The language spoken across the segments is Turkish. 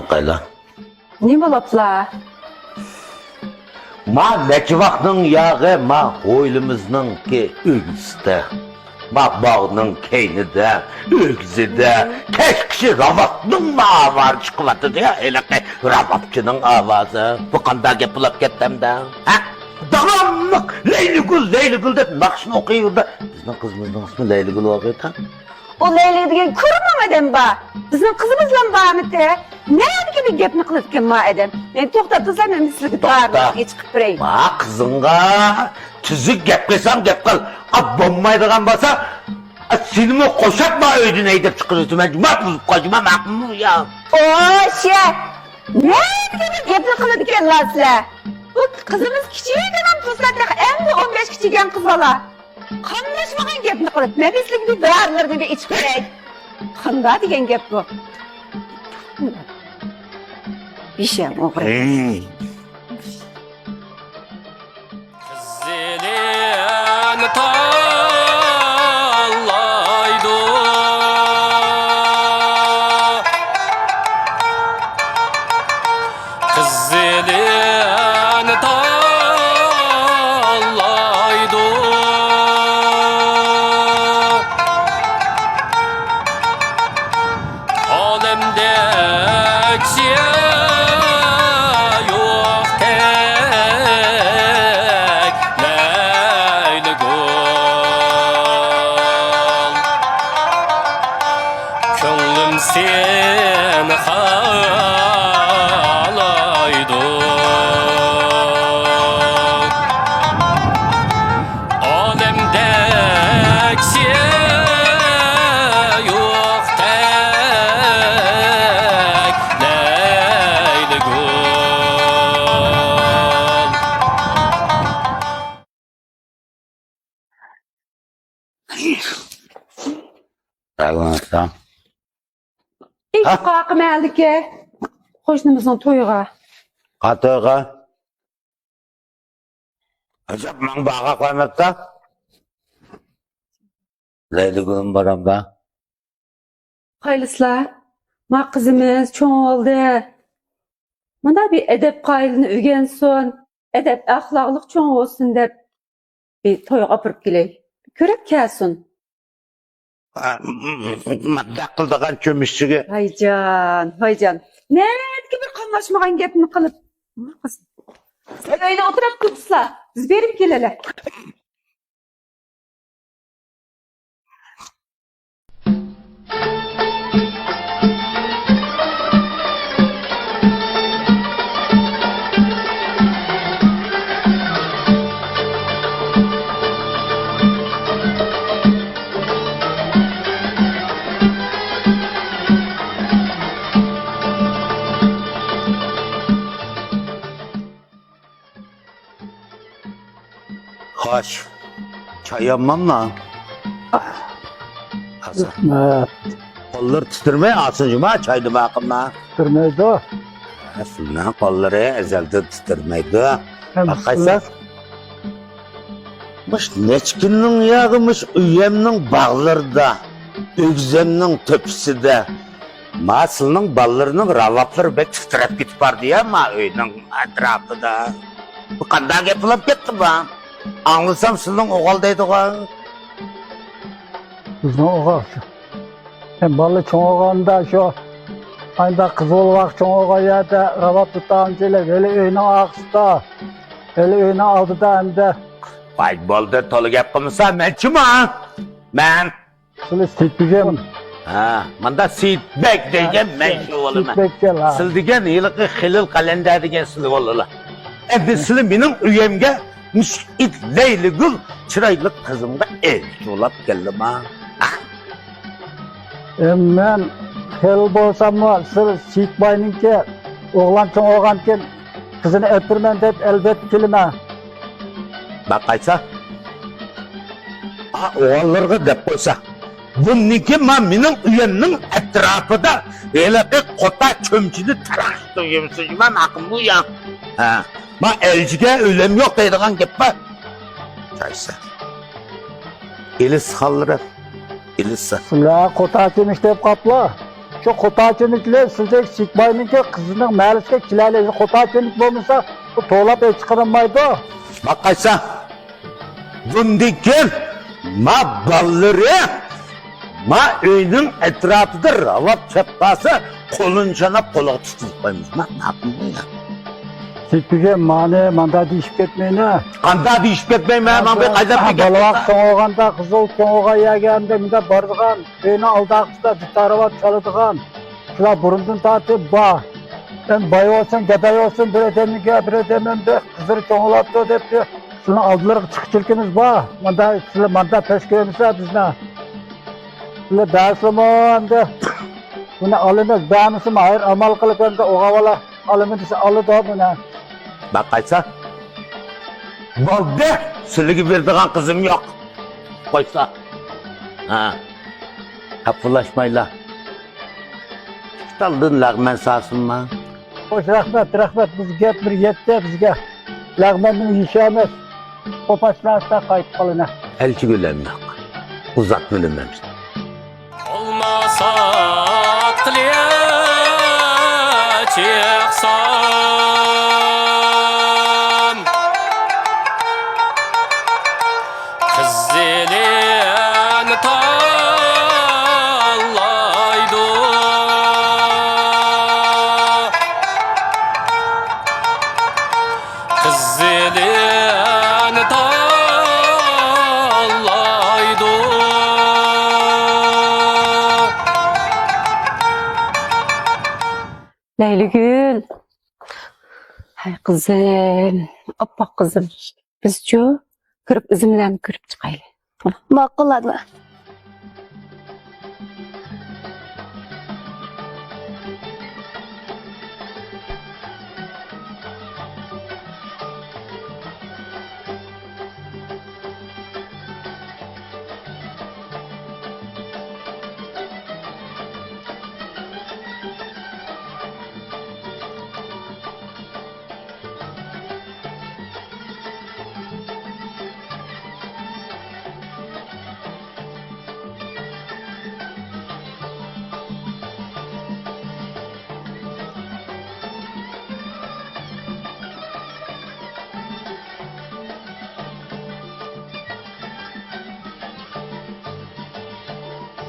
Nankayla. Ne bolapla? Ma nekivakның yağı ma oylumuzның ki ögüsde. Ma bağının keynide, ögüzide, keşkişi ravatның ma avar çıkıvatı diye, hele ki ravatçının avazı. Bu kanda gepilip kettem de. Ha? Davamlık Leyli Gül dep nakşını okuyuyor da. Bizden kızımızın ismi Leyli Gül okuyor da. O Leyla degan kurmam edem ba. Bizim kızımızla bağımete. Ne gibi gepni kılıpken ma edem. Ben toxtatırsam ben sizligi darlık çıkıp bireyim. Ma kızınga tüzük gep kılsam gep kıl. Ab bombaydıgan basa sinimi koşak ma öydün eydip çıkıyorsun. Ben cuma buzuk koşuma makmur ya. Oşe! Ne gibi gepni kılıpken la sizler? Bu kızımız kiçiğinden tuzladık. Hem de 15 kiçiğen kız bala. Kanlaşmagan gepni kılıp. Ne bizligi darlık gibi içip bireyim. Kanda degen gep bu. Bir şey mi oğlum? Zilin tallaydı Kız zilin tallaydı Alemdeki şey yok tek Leyli Gül Könlüm seni halaydı Alemdeki şey yok tek Leyli Gül Tamam. İlk Ha? kalkım eldi ki. Hoşnumuzun toyuğa. Katığa. Acaba ben bağa koymakta. Leyli Gül'ün baramda. Hayırlısılar. Ma kızımız çoğun oldu. Bana bir edep kaydını ögensin. Edep ahlaklık çoğun olsun dep. Bir toyuğa apırıp geley. Körep kelsin. Madde kıldığın çömüşçüge. Haycan. Ne etki bir kanlaşmagan gepini kılıp. Kız. Sen öyle oturup kıpsla. Biz berip gelele. Hoş. Çay yapmam lan. Hasan. Evet, Kolları titrmeye alsın cuma çaydı bakımla. tırmaydı o. Aslında kolları ezelde titrmeydi. Hem Bakaysa. Mış neçkinin yağımış üyemnin bağlarında. Ögzemnin töpüsüde. Masılının ballarının ravapları bek titrep gitip var diye ama öyünün etrafında. Bu kadar yapılıp gitti bana. Anlasam sizin oğaldaydı o. bizden oğa şu. Hem balı çoğun oğanda şu. Aynı kız olmak çoğun oğa yerde ravat tutan şeyler. Öyle öğüne ağızda. Öyle öğüne aldı da hem de. Vay bolda tolu gap qilmasa men kim ha? Men Şöyle sitpigem. ha, manda Seedbek degan men shu bo'laman. Sitbek gel ha. Sil degan yilqi Hilal qalanda degan sil bo'lalar. Endi sil mening uyimga mushit Leyli Gül chiroyli qizimga elchi bo'lib keldim ha. Men hel bolsam var. Sır sitbayninki. Oğlan çoğun oğanken. Kızını öpürmen de elbet kelime. Baqaysa. Ha, o'g'illarga deb qo'ysa. Buniki mening uyimning atrofida elaqi qota cho'mchini tarashdi yemsiz men haqim bu ya. Ha, ma elchiga o'lim yo'q deydigan gap bor. Qaysi? Elis xallara. Elissa. Sıla kota demiş de kapla. Şu kotaçınıklar sizdeki çıkmayınca kızının maalesef kilerleri kotaçınık olmasa bu toğlap hiç çıkarılmaydı. Bak kaysa. Bundikin ma balları ma öyünün etrafıda ravat çapkası koluncana kola tutup koymuş. Ne yapayım ya? Sizdeki mani manda değişip ketmeyine. Kanda bir iş betmeyim ben bir kayda bir Balvak soğuganda kızıl soğuğa yegende minde bardıgan. Beni aldağısta taravat çalıdıgan. Şuna burundun tatı ba. Ben bay olsun, gebey olsun, bir edemike, bir edemem de kızır çoğulattı deyip şunu aldılar çıkçılkimiz ba. Manda peşköyümüzse bizne. Şöyle dersim o hem de. Bunu alınız, beğenirsin hayır amal kılıp hem de o havalı alımı dışı alı da buna. Bak kaysa. Balde sülüğü verdiğin kızım yok. Koysa. Ha. Kapılaşmayla. Daldın lağmen sağsın mı? Hoş rahmet biz gep bir yetti bizge. Lağmenini yiyişemez. Kopaçlarsa kayıp kalına. Elçi gülem yok. Uzat bölünmem. Olmasa akliye çıksam Kız elin tallaydı Kız elin tallaydı Leyligül. Hay kızım. Oppa kızım. Biz şu kırıp izimden kırıp çıkaylı. Maqul ana.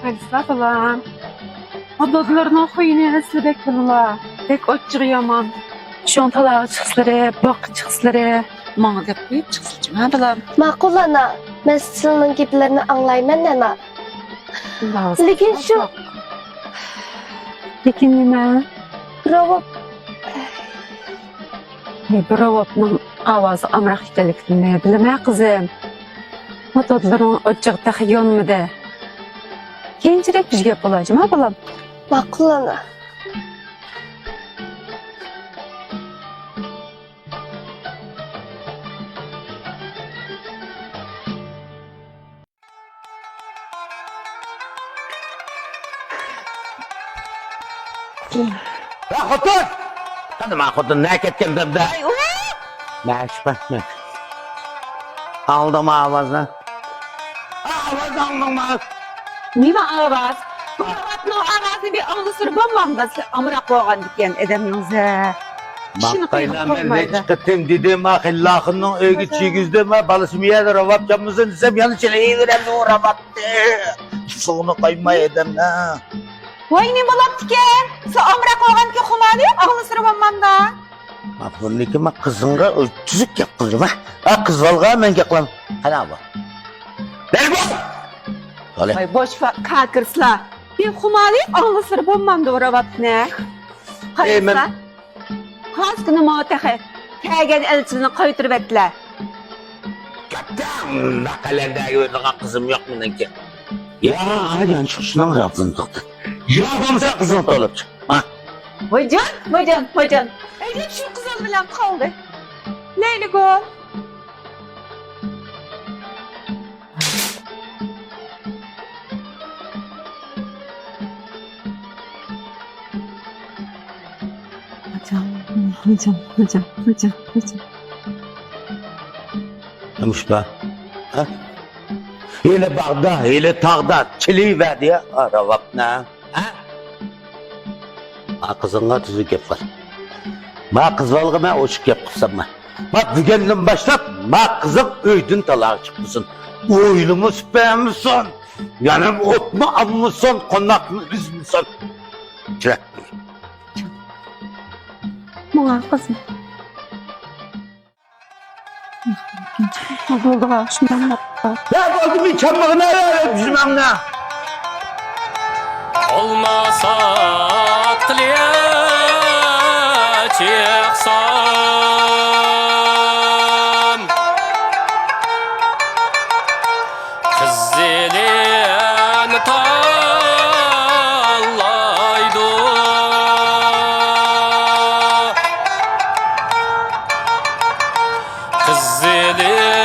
Alisla falan. Adadlarına okuyun esibek bunlar. Pek otçuğu yaman. Şontalar çıksıları, bak çıksıları. Bana dep koyup çıksıcım ha bilam. Maqul ana. Men sizning gaplarni anglayman ana. Lekin şu Lekin nima? birov Birovotning ovozi amroq ekanligini bilaman qizim. Otadlaring ochiqda yonmidi. Keyinchalik bizga gap bo'lajimi bolam? maqul ana. Ya xotin! Qani men xotin ne ketgan bunda? Mash bakma. Aldım ovozni. Ovoz aldingmi? Nima ovoz? Birovotning ovozi bir anglısır bo'lmamda amroq bo'lgan ekan edamingizga. Bakkayla ben ne çıkıttım dedim ahillahının öykü çiğizdim balışımı yedi ravat camımızın desem yanlış ele iyi veremdi o ravattı. Soğunu kaymaya edem ha. Vay ne bo'libdi ekan? Siz amroq bo'lganki xumaliyim anglısır bo'lmamda. Bundaki ma kızınga tüzük yap kızım ha. Ha kız valga men geklam. Hana bu. Bel bu. Öyle. Vay boş kakırslar. Ben xumaliyim anglısır bo'lmamda o ravat ne? Qaraslar. Haskını muhtehe. Tegen elçini qaytırıp ettiler. Kaptan nakalendagi verdiğin kızım yok mu ki? Ya hadi şundan yaptın doktor. Ya olmasa kızım olup çık. Ha. Vacan. Elim şu kızıl bilen kaldı. Neyli gol? Hocam. Demiş be. Ha? Hele bağda, hele tağda çiliği verdi ya. Aravat ne? Ha? Kızınla tuzu gep var. Ma kız balgı ben oşuk gep kılsam mı? Ma düğenden başlap, ma kızım öydün talağı çıkmışsın. Oylumu süpeymişsin. Yanım ot mu almışsın, konak mı üzmüşsün? Çırak. Bana kızım. Ne oldu ha? Şundan bak. Ya oldu bir çamağına öyle bizim anne. olmasa tile çeksan kızelen tallaydı kızelen